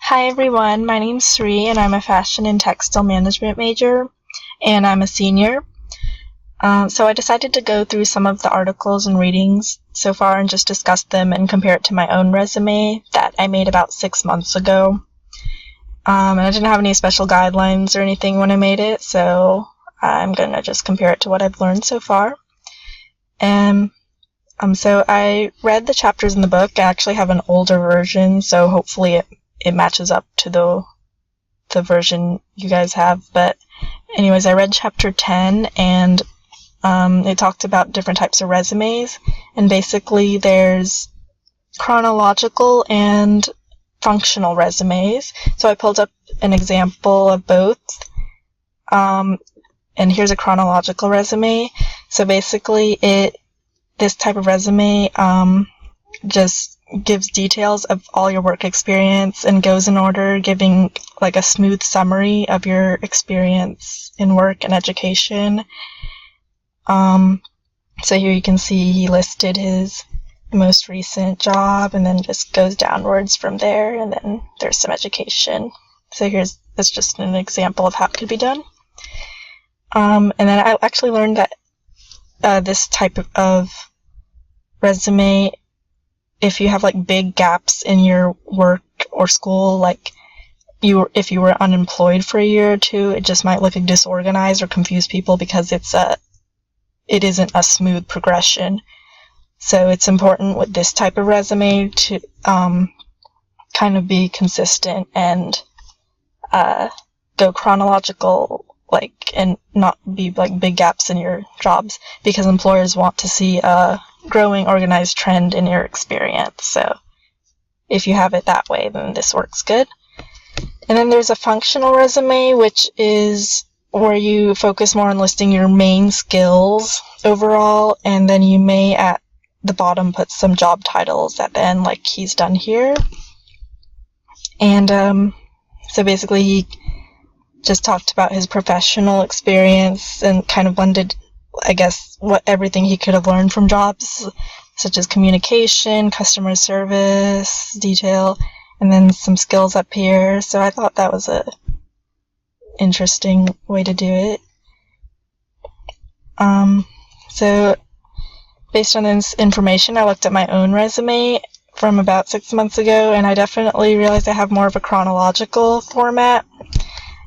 Hi everyone, my name's Sri and I'm a fashion and textile management major and I'm a senior. So I decided to go through some of the articles and readings so far and just discuss them and compare it to my own resume that I made about 6 months ago. And I didn't have any special guidelines or anything when I made it, so I'm going to just compare it to what I've learned so far. And so I read the chapters in the book. I actually have an older version, so hopefully it matches up to the version you guys have. But anyways, I read chapter 10 and it talked about different types of resumes, and basically there's chronological and functional resumes. So I pulled up an example of both, and here's a chronological resume. So basically this type of resume just gives details of all your work experience and goes in order, giving like a smooth summary of your experience in work and education. So here you can see he listed his most recent job and then just goes downwards from there, and then there's some education. So that's just an example of how it could be done. And then I actually learned that this type of resume, if you have like big gaps in your work or school, like if you were unemployed for a year or two, it just might look disorganized or confuse people because it isn't a smooth progression. So it's important with this type of resume to kind of be consistent and go chronological, and not be like big gaps in your jobs, because employers want to see a growing organized trend in your experience. So if you have it that way, then this works good. And then there's a functional resume, which is where you focus more on listing your main skills overall, and then you may at the bottom put some job titles at the end, like he's done here. And so basically he just talked about his professional experience and kind of blended, I guess, everything he could have learned from jobs, such as communication, customer service, detail, and then some skills up here. So I thought that was a interesting way to do it. So based on this information, I looked at my own resume from about 6 months ago, and I definitely realized I have more of a chronological format.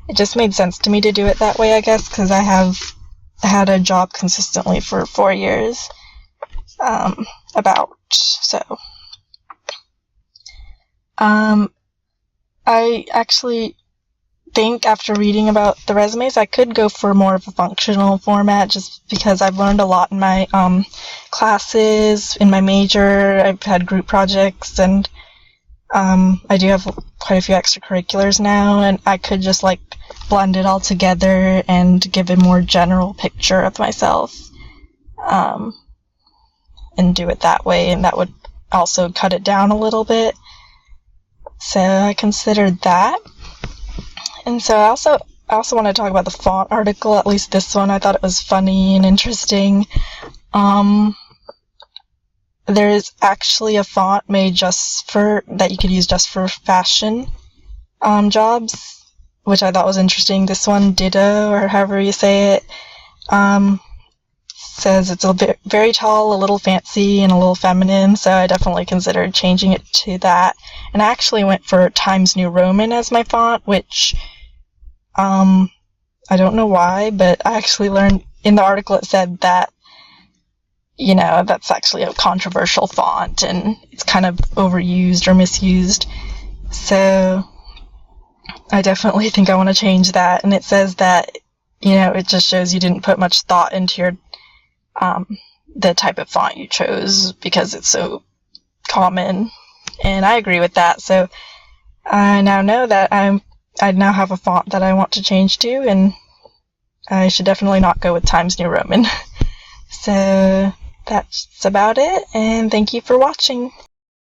It just made sense to me to do it that way, I guess, because I have had a job consistently for 4 years, I actually think after reading about the resumes, I could go for more of a functional format, just because I've learned a lot in my classes, in my major. I've had group projects, and I do have quite a few extracurriculars now, and I could just blend it all together and give a more general picture of myself, and do it that way, and that would also cut it down a little bit. So I considered that. And so I also want to talk about the font article, at least this one. I thought it was funny and interesting. There is actually a font made that you could use just for fashion jobs, which I thought was interesting. This one, Ditto, or however you say it, says it's a bit very tall, a little fancy, and a little feminine, so I definitely considered changing it to that. And I actually went for Times New Roman as my font, which I don't know why, but I actually learned in the article it said that, that's actually a controversial font and it's kind of overused or misused. So I definitely think I want to change that. And it says that, it just shows you didn't put much thought into your the type of font you chose because it's so common. And I agree with that. So I now know that I now have a font that I want to change to, and I should definitely not go with Times New Roman. So that's about it, and thank you for watching.